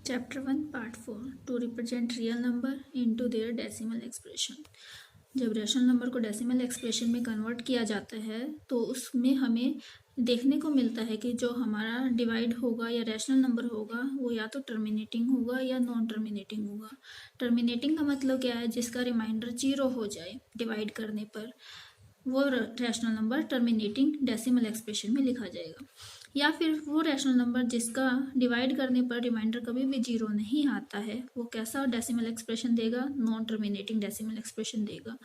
Chapter 1 part 4 to represent real number into their decimal expression. जब rational number को decimal expression में convert किया जाता है तो उसमें हमें देखने को मिलता है कि जो हमारा डिवाइड होगा या रैशनल नंबर होगा वो या तो टर्मिनेटिंग होगा या नॉन टर्मिनेटिंग होगा। टर्मिनेटिंग का मतलब क्या है? जिसका रिमाइंडर 0 हो जाए डिवाइड करने पर, वो rational number terminating decimal expression में लिखा जाएगा। या फिर वो रैशनल नंबर जिसका डिवाइड करने पर रिमाइंडर कभी भी 0 नहीं आता है, वो कैसा डेसिमल एक्सप्रेशन देगा? नॉन टर्मिनेटिंग डेसिमल एक्सप्रेशन देगा।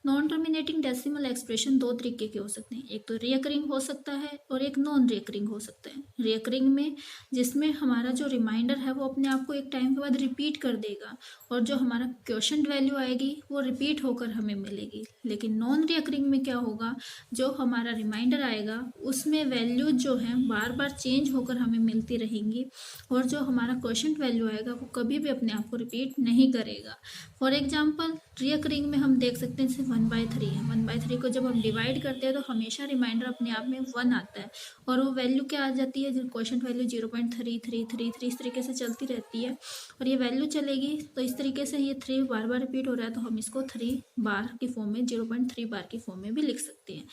नॉन टर्मिनेटिंग डेसिमल एक्सप्रेशन दो तरीके के हो सकते हैं, एक तो रिकरिंग हो सकता है और एक नॉन रिकरिंग हो सकता है। रिकरिंग में जिसमें हमारा जो रिमाइंडर है वो अपने आप को एक टाइम के बाद रिपीट कर देगा और जो हमारा क्वोशंट वैल्यू आएगी वो रिपीट होकर हमें मिलेगी। लेकिन नॉन रिकरिंग में क्या होगा? जो हमारा रिमाइंडर आएगा उसमें वैल्यू जो है बार बार चेंज होकर हमें मिलती रहेंगी और जो हमारा क्वोशंट वैल्यू आएगा वो कभी भी अपने आप को रिपीट नहीं करेगा। फॉर एग्जांपल रिकरिंग में हम देख सकते हैं जैसे 1/3 है। 1/3 को जब हम डिवाइड करते हैं तो हमेशा रिमाइंडर अपने आप में 1 आता है और वो वैल्यू क्या आ जाती है? जो क्वोशंट वैल्यू 0.3333 इस तरीके से चलती रहती है और ये वैल्यू चलेगी तो इस तरीके से ये 3 बार बार रिपीट हो रहा है तो हम इसको 3 बार की फॉर्म में 0.3 बार की फॉर्म में भी लिख सकते हैं।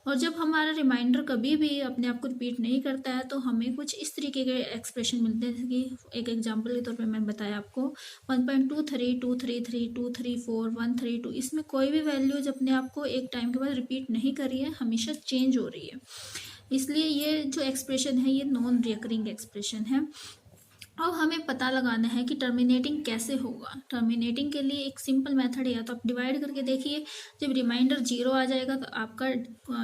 और जब हमारा रिमाइंडर कभी भी अपने आप को रिपीट नहीं करता है तो हमें कुछ इस तरीके के एक्सप्रेशन मिलते हैं, जैसे कि एक एग्जांपल के तौर पे मैं बताया आपको 1.23 233 234 132। इसमें कोई भी वैल्यूज अपने आप को एक टाइम के बाद रिपीट नहीं कर रही है, हमेशा चेंज हो रही है। इसलिए ये जो एक्सप्रेशन है ये नॉन रिकरिंग एक्सप्रेशन है। अब हमें पता लगाना है कि टर्मिनेटिंग कैसे होगा। टर्मिनेटिंग के लिए एक सिंपल मेथड है, या तो आप डिवाइड करके देखिए, जब रिमाइंडर 0 आ जाएगा तो आपका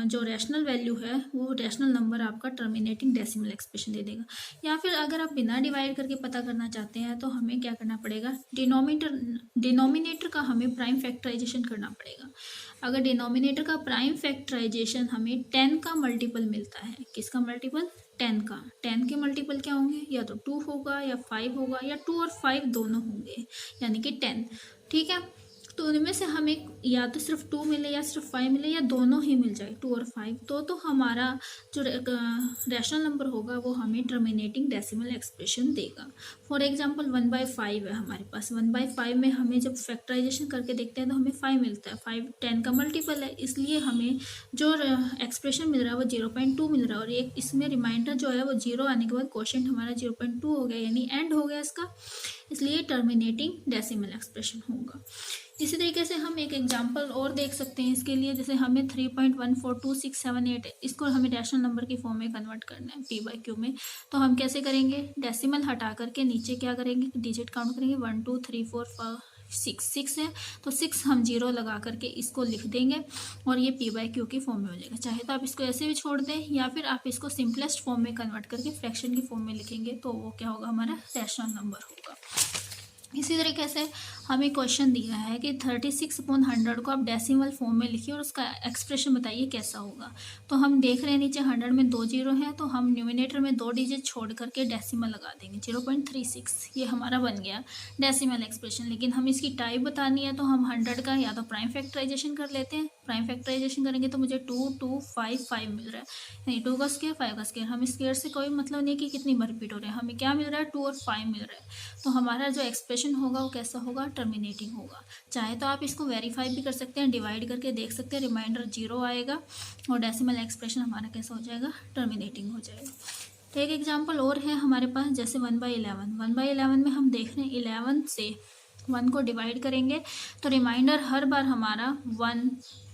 जो रैशनल वैल्यू है वो रैशनल नंबर आपका टर्मिनेटिंग डेसिमल एक्सप्रेशन दे देगा। या फिर अगर आप बिना डिवाइड करके पता करना चाहते हैं तो हमें क्या करना पड़ेगा? डिनोमिनेटर का हमें प्राइम फैक्टराइजेशन करना पड़ेगा। अगर डिनोमिनेटर का प्राइम फैक्टराइजेशन हमें 10 का मल्टीपल मिलता है, किसका मल्टीपल? 10 का। 10 के मल्टीपल क्या होंगे? या तो 2 होगा या 5 होगा या 2 और 5 दोनों होंगे, यानी कि 10। ठीक है, तो उनमें से हमें या तो सिर्फ 2 मिले या सिर्फ 5 मिले या दोनों ही मिल जाए, 2 और 5, तो हमारा जो रैशनल नंबर होगा वो हमें टर्मिनेटिंग डेसिमल एक्सप्रेशन देगा। फॉर एग्जांपल 1/5 है हमारे पास। 1/5 में हमें जब फैक्टराइजेशन करके देखते हैं तो हमें 5 मिलता है। 5 10 का मल्टीपल है, इसलिए हमें जो एक्सप्रेशन मिल रहा है वो 0.2 मिल रहा है और एक इसमें रिमाइंडर जो है वो 0 आने के बाद क्वोशंट हमारा 0.2 हो गया, यानी एंड हो गया इसका, इसलिए टर्मिनेटिंग डेसिमल एक्सप्रेशन होगा। इसी तरीके से हम एक एग्जांपल और देख सकते हैं इसके लिए, जैसे हमें 3.142678 इसको हमें रैशनल नंबर की फॉर्म में कन्वर्ट करना है p/q में। तो हम कैसे करेंगे? डेसिमल हटा करके नीचे क्या करेंगे? डिजिट काउंट करेंगे। 1 2 3 4 5 6 है तो 6 हम 0 लगा करके इसको लिख देंगे और ये p/q की फॉर्म में हो जाएगा। चाहे तो आप इसको ऐसे भी छोड़ दें या फिर आप इसको सिंपलेस्ट फॉर्म में कन्वर्ट करके फ्रैक्शन की फॉर्म में लिखेंगे तो वो क्या होगा? हमारा रैशनल नंबर होगा। इसी तरीके से हमें क्वेश्चन दिया है कि 36/100 को आप डेसिमल फॉर्म में लिखिए और उसका एक्सप्रेशन बताइए कैसा होगा। तो हम देख रहे हैं नीचे 100 में 2 जीरो है तो हम न्यूमिनेटर में 2 डिजिट छोड़ करके डेसिमल लगा देंगे। 0.36 ये हमारा बन गया डेसिमल एक्सप्रेशन। लेकिन हम इसकी टाइप बतानी है तो हम 100 का या तो प्राइम फैक्टराइजेशन कर लेते हैं। प्राइम फैक्टराइजेशन करेंगे तो मुझे 2 2 5 5 मिल रहा है, यानी 2 का स्क्वायर 5 का स्क्वायर। हम स्क्वायर से कोई मतलब नहीं कि कितनी बार रिपीट हो रहा है, हमें क्या मिल रहा है? 2 और 5 मिल रहा है। तो हमारा जो एक्सप्रेशन होगा वो कैसा होगा? टर्मिनेटिंग होगा। चाहे तो आप इसको वेरीफाई भी कर सकते हैं, डिवाइड करके देख सकते हैं, रिमाइंडर 0 आएगा और डेसिमल एक्सप्रेशन हमारा कैसा हो जाएगा? टर्मिनेटिंग हो जाएगा। तो एक एग्जांपल और है हमारे पास, जैसे 1/11। 1/11 में हम देख रहे हैं 11 से 1 को डिवाइड करेंगे तो रिमाइंडर हर बार हमारा 1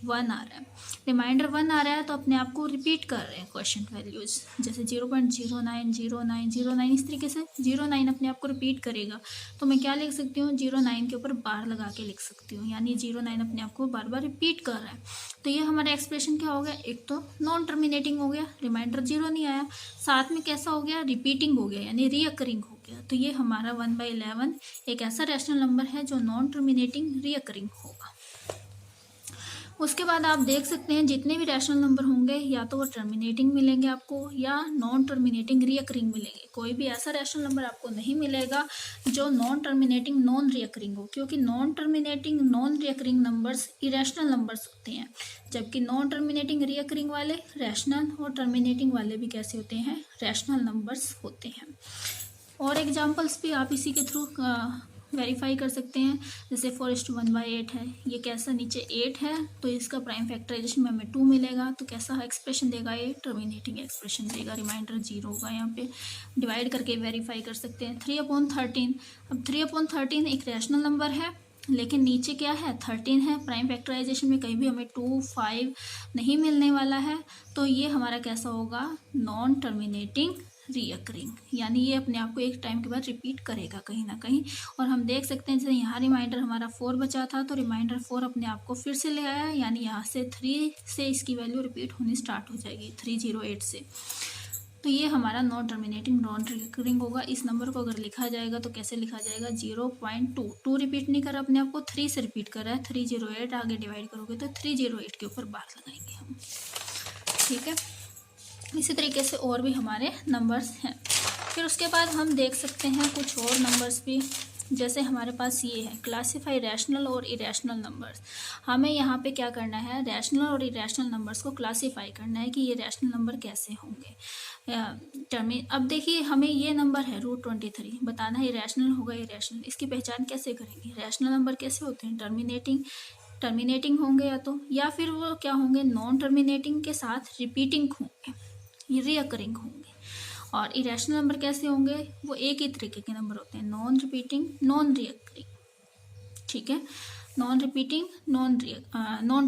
1 आ रहा है। रिमाइंडर 1 आ रहा है तो अपने आप को रिपीट कर रहे हैं क्वोशंट वैल्यूज, जैसे 0.090909 इस तरीके से 09 अपने आप को रिपीट करेगा। तो मैं क्या लिख सकती हूँ? 09 के ऊपर बार लगा के लिख सकती हूँ, यानी 09 अपने आप को बार बार रिपीट कर रहा है। तो ये हमारा एक्सप्रेशन क्या हो गया? एक तो नॉन टर्मिनेटिंग हो गया, रिमाइंडर 0 नहीं आया, साथ में कैसा हो गया? रिपीटिंग हो गया, यानी रिकरिंग हो गया। तो ये हमारा 1/11 एक ऐसा रैशनल नंबर है जो नॉन टर्मिनेटिंग रिकरिंग होगा। उसके बाद आप देख सकते हैं जितने भी रैशनल नंबर होंगे या तो वो टर्मिनेटिंग मिलेंगे आपको या नॉन टर्मिनेटिंग रिकरिंग मिलेंगे। कोई भी ऐसा रैशनल नंबर आपको नहीं मिलेगा जो नॉन टर्मिनेटिंग नॉन रिकरिंग हो, क्योंकि non terminating non recurring numbers irrational numbers होते हैं, जबकि नॉन टर्मिनेटिंग रिकरिंग वाले रैशनल और टर्मिनेटिंग वाले भी कैसे होते हैं? रैशनल नंबर्स होते हैं। और एग्जांपल्स भी आप इसी के थ्रू वेरीफाई कर सकते हैं। जैसे 4:1/8 है, ये कैसा, नीचे 8 है तो इसका प्राइम फैक्टराइजेशन में हमें 2 मिलेगा, तो कैसा एक्सप्रेशन देगा, ये टर्मिनेटिंग एक्सप्रेशन देगा, रिमाइंडर 0 होगा। यहाँ पे डिवाइड करके वेरीफाई कर सकते हैं। 3/13, अब 3/13 एक रैशनल नंबर है, लेकिन नीचे क्या है, 13 है। प्राइम फैक्टराइजेशन में कहीं भी हमें 2, 5 नहीं मिलने वाला है, तो ये हमारा कैसा होगा, नॉन टर्मिनेटिंग रीअकरिंग, यानी ये अपने आप को एक टाइम के बाद रिपीट करेगा कहीं ना कहीं। और हम देख सकते हैं जैसे यहाँ रिमाइंडर हमारा 4 बचा था, तो रिमाइंडर 4 अपने आप को फिर से ले आया, यानी यहाँ से 3 से इसकी वैल्यू रिपीट होनी स्टार्ट हो जाएगी 308 से। तो ये हमारा नॉन टर्मिनेटिंग नॉन रिकरिंग होगा। इस नंबर को अगर लिखा जाएगा तो कैसे लिखा जाएगा, 0.2, 2 रिपीट नहीं कर रहा अपने आप को, 3 से रिपीट कर रहा है। 308 आगे डिवाइड करोगे तो 308 के ऊपर बार लगाएंगे हम, ठीक है। इसी तरीके से और भी हमारे नंबर्स हैं। फिर उसके बाद हम देख सकते हैं कुछ और नंबर्स भी, जैसे हमारे पास ये है क्लासीफाई रैशनल और इरेशनल नंबर्स। हमें यहाँ पे क्या करना है, रैशनल और इरेशनल नंबर्स को क्लासीफाई करना है कि ये रैशनल नंबर कैसे होंगे। अब देखिए हमें ये नंबर है √23, बताना है रैशनल होगा इरेशनल। इसकी पहचान कैसे करेंगे, रैशनल नंबर कैसे होते हैं, टर्मिनेटिंग होंगे या फिर वो क्या होंगे, नॉन टर्मिनेटिंग के साथ रिपीटिंग होंगे, ये रीअकरिंग होंगे। और इरेशनल नंबर कैसे होंगे, वो एक ही तरीके के नंबर होते हैं, नॉन रिपीटिंग नॉन रीअकरिंग, ठीक है, नॉन रिपीटिंग नॉन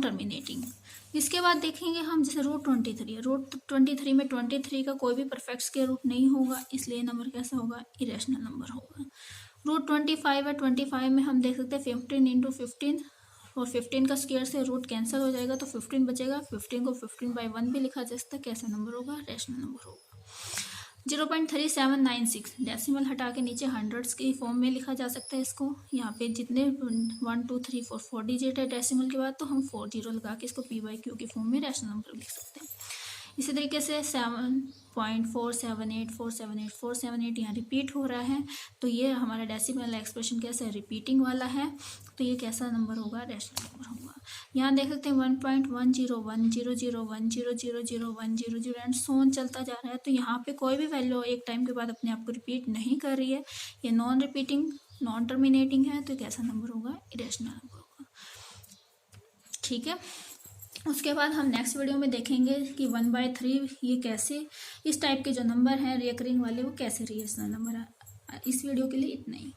टर्मिनेटिंग। इसके बाद देखेंगे हम जैसे √23 है, √23 में 23 का कोई भी परफेक्ट स्क्वायर रूट नहीं होगा, इसलिए नंबर कैसा होगा, इरेशनल नंबर होगा। √25 है, 25 में हम देख सकते हैं 15 × 15 और 15 का स्क्वायर से रूट कैंसिल हो जाएगा तो 15 बचेगा। 15 को 15/1 भी लिखा जा सकता है, कैसा नंबर होगा, रैशनल नंबर होगा। 0.3796 डेसिमल हटा के नीचे हंड्रेड्स की फॉर्म में लिखा जा सकता है इसको। यहाँ पे जितने 1 2 3 4 डिजिट है डेसिमल के बाद, तो हम 4 0 लगा के इसको p/q की फॉर्म में रैशनल नंबर लिख सकते हैं। इसी तरीके से 7.478478 यहाँ रिपीट हो रहा है, तो ये हमारा डेसिमल एक्सप्रेशन कैसा है, रिपीटिंग वाला है, तो ये कैसा नंबर होगा, रैशनल नंबर होगा। यहाँ देख सकते हैं 1.10100001000 एंड सो ऑन चलता जा रहा है, तो यहाँ पे कोई भी वैल्यू एक टाइम के बाद अपने आप को रिपीट नहीं कर रही है, ये नॉन रिपीटिंग नॉन टर्मिनेटिंग है, तो कैसा नंबर होगा, इरेशनल नंबर होगा, ठीक है। उसके बाद हम नेक्स्ट वीडियो में देखेंगे कि 1/3 ये कैसे, इस टाइप के जो नंबर हैं रिकरिंग वाले, वो कैसे रिएशनल नंबर है। इस वीडियो के लिए इतना ही।